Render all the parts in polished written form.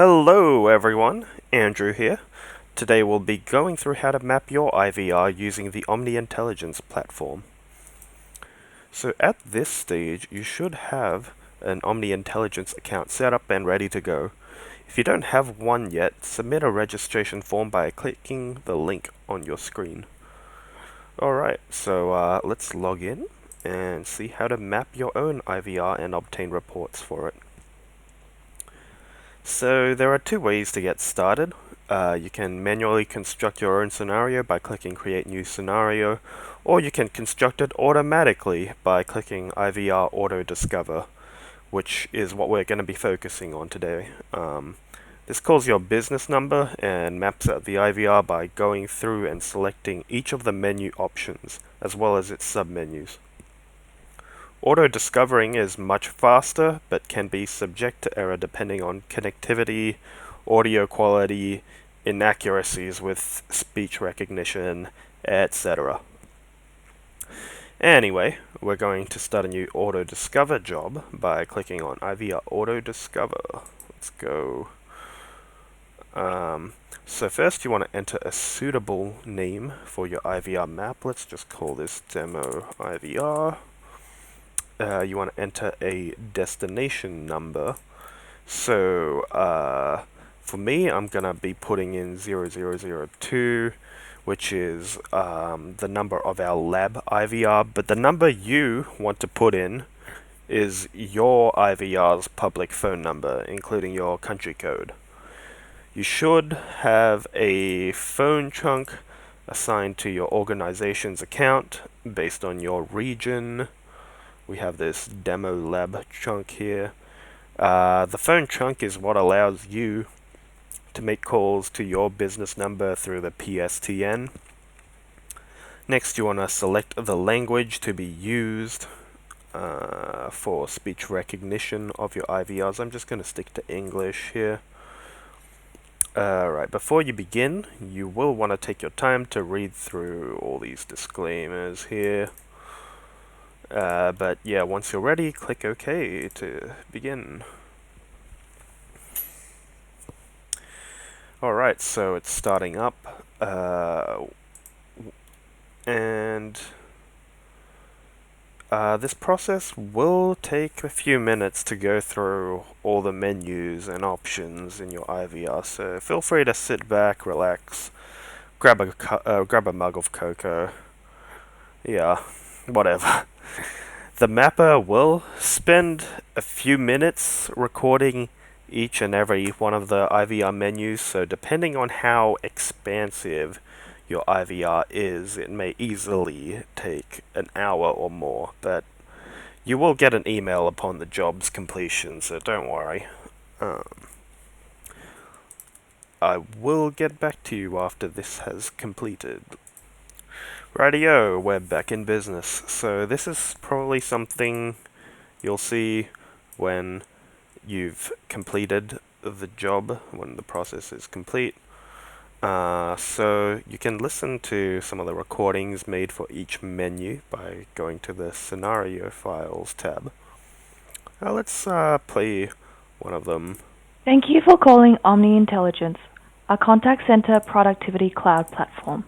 Hello everyone, Andrew here. Today we'll be going through how to map your IVR using the Omni Intelligence platform. So at this stage, you should have an Omni Intelligence account set up and ready to go. If you don't have one yet, submit a registration form by clicking the link on your screen. Alright, so let's log in and see how to map your own IVR and obtain reports for it. So there are two ways to get started. You can manually construct your own scenario by clicking Create New Scenario, or you can construct it automatically by clicking IVR Auto Discover, which is what we're going to be focusing on today. This calls your business number and maps out the IVR by going through and selecting each of the menu options, as well as its submenus. Auto-discovering is much faster, but can be subject to error depending on connectivity, audio quality, inaccuracies with speech recognition, etc. Anyway, we're going to start a new auto-discover job by clicking on IVR Auto-Discover. Let's go. So first you want to enter a suitable name for your IVR map. Let's just call this Demo IVR. You want to enter a destination number. So for me, I'm gonna be putting in 0002, which is the number of our lab IVR, but the number you want to put in is your IVR's public phone number, including your country code. You should have a phone chunk assigned to your organization's account based on your region. We have this demo lab chunk here. The phone chunk is what allows you to make calls to your business number through the PSTN. Next, you want to select the language to be used for speech recognition of your IVRs. I'm just going to stick to English here. Right, before you begin, you will want to take your time to read through all these disclaimers here. But yeah, once you're ready, click OK to begin. Alright, so it's starting up, and this process will take a few minutes to go through all the menus and options in your IVR, so feel free to sit back, relax, grab a mug of cocoa, yeah, whatever. The mapper will spend a few minutes recording each and every one of the IVR menus, so depending on how expansive your IVR is, it may easily take an hour or more, but you will get an email upon the job's completion, so don't worry. I will get back to you after this has completed. Rightio, we're back in business. So this is probably something you'll see when you've completed the job, when the process is complete. So you can listen to some of the recordings made for each menu by going to the Scenario Files tab. Let's play one of them. Thank you for calling Omni Intelligence, a contact center productivity cloud platform.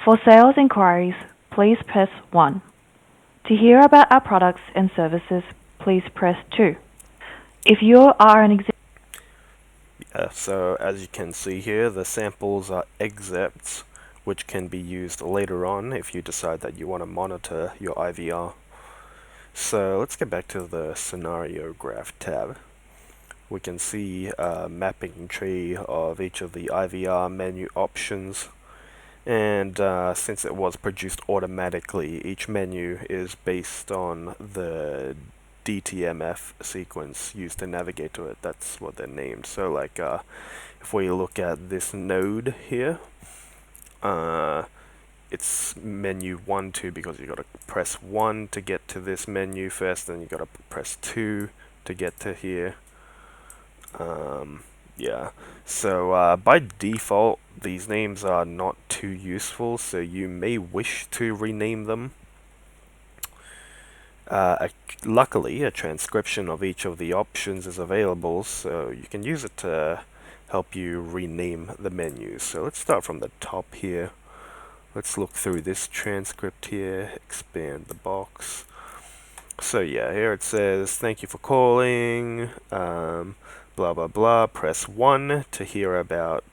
For sales inquiries, please press 1. To hear about our products and services, please press 2. If you are an so as you can see here, the samples are excerpts which can be used later on if you decide that you want to monitor your IVR. So let's get back to the Scenario Graph tab. We can see a mapping tree of each of the IVR menu options. And since it was produced automatically, each menu is based on the DTMF sequence used to navigate to it. That's what they're named. So like if we look at this node here, it's menu 1, 2, because you got to press 1 to get to this menu first, then you got to press 2 to get to here. Yeah, so by default, these names are not too useful, so you may wish to rename them. Luckily, a transcription of each of the options is available, so you can use it to help you rename the menus. So let's start from the top here. Let's look through this transcript here, expand the box. So yeah, here it says, thank you for calling, blah blah blah, press 1 to hear about,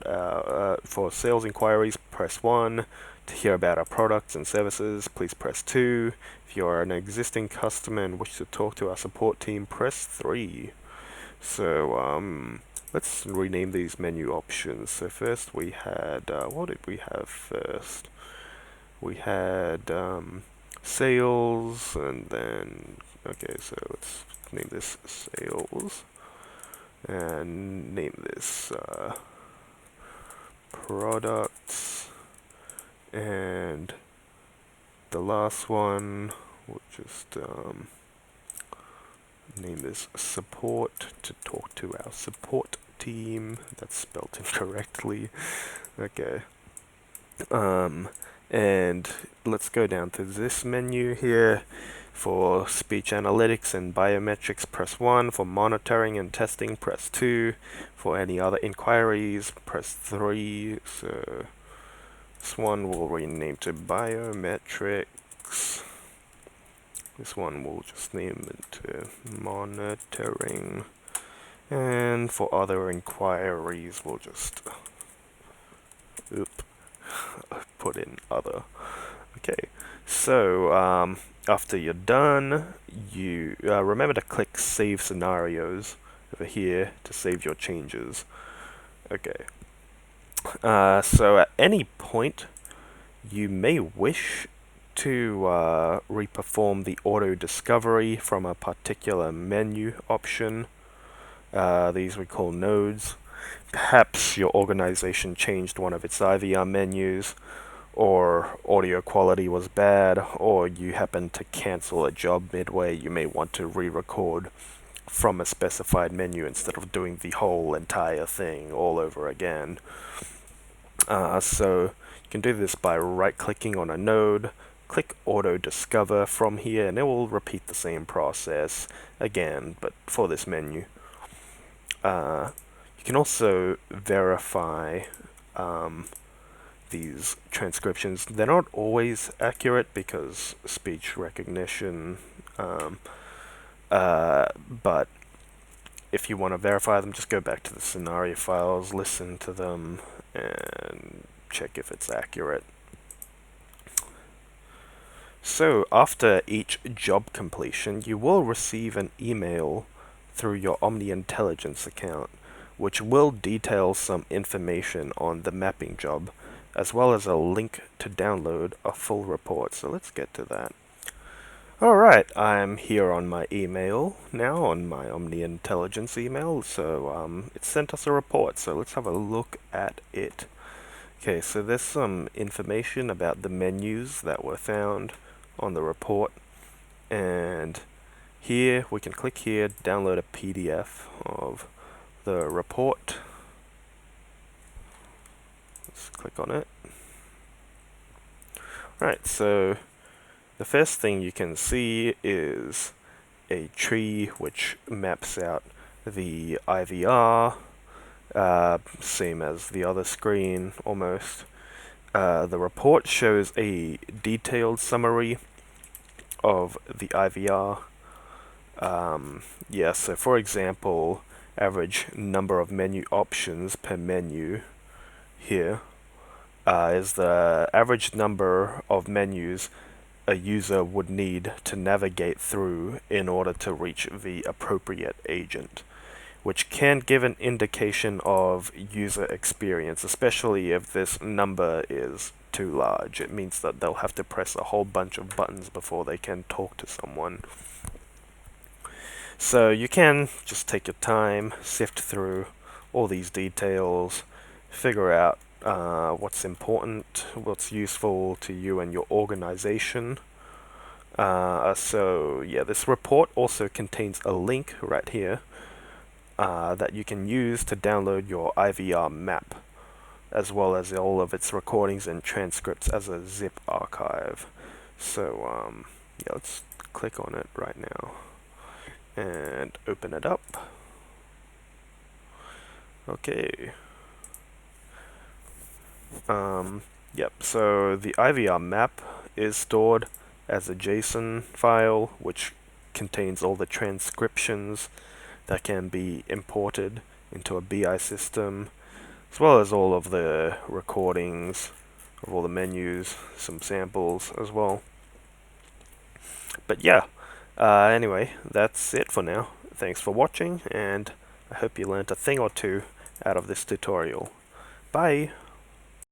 for sales inquiries, press 1. To hear about our products and services, please press 2. If you are an existing customer and wish to talk to our support team, press 3. So, let's rename these menu options. So first we had, what did we have first? We had, sales, and then, okay, so let's name this sales, and name this, products, and the last one, we'll just name this support, to talk to our support team. That's spelled incorrectly. Okay. And let's go down to this menu here. For speech analytics and biometrics, press 1. For monitoring and testing, press 2. For any other inquiries, press 3. So this one we'll rename to biometrics. This one we'll just name it to monitoring. And for other inquiries, we'll just put in other. Okay, so after you're done, you remember to click Save Scenarios over here to save your changes. Okay. So at any point, you may wish to reperform the auto discovery from a particular menu option. These we call nodes. Perhaps your organization changed one of its IVR menus, or audio quality was bad, or you happen to cancel a job midway. You may want to re-record from a specified menu instead of doing the whole entire thing all over again. So you can do this by right-clicking on a node, click Auto Discover from here, and it will repeat the same process again, but for this menu. You can also verify these transcriptions. They're not always accurate because speech recognition, but if you want to verify them, just go back to the scenario files, listen to them, and check if it's accurate. So after each job completion, you will receive an email through your Omni Intelligence account, which will detail some information on the mapping job, as well as a link to download a full report. So let's get to that. Alright, I'm here on my email now, on my Omni Intelligence email, so it sent us a report, so let's have a look at it. Okay, so there's some information about the menus that were found on the report, and here we can click here, download a PDF of the report. Let's click on it. Right, so the first thing you can see is a tree which maps out the IVR, same as the other screen almost. The report shows a detailed summary of the IVR. Yeah, so for example, average number of menu options per menu here is the average number of menus a user would need to navigate through in order to reach the appropriate agent, which can give an indication of user experience, especially if this number is too large. It means that they'll have to press a whole bunch of buttons before they can talk to someone. So you can just take your time, sift through all these details, figure out what's important, what's useful to you and your organization. So yeah, this report also contains a link right here that you can use to download your IVR map, as well as all of its recordings and transcripts as a zip archive. So Yeah, let's click on it right now and open it up. Okay. Yep, so the IVR map is stored as a JSON file which contains all the transcriptions that can be imported into a BI system, as well as all of the recordings of all the menus, some samples as well. But yeah, anyway, that's it for now. Thanks for watching, and I hope you learnt a thing or two out of this tutorial. Bye!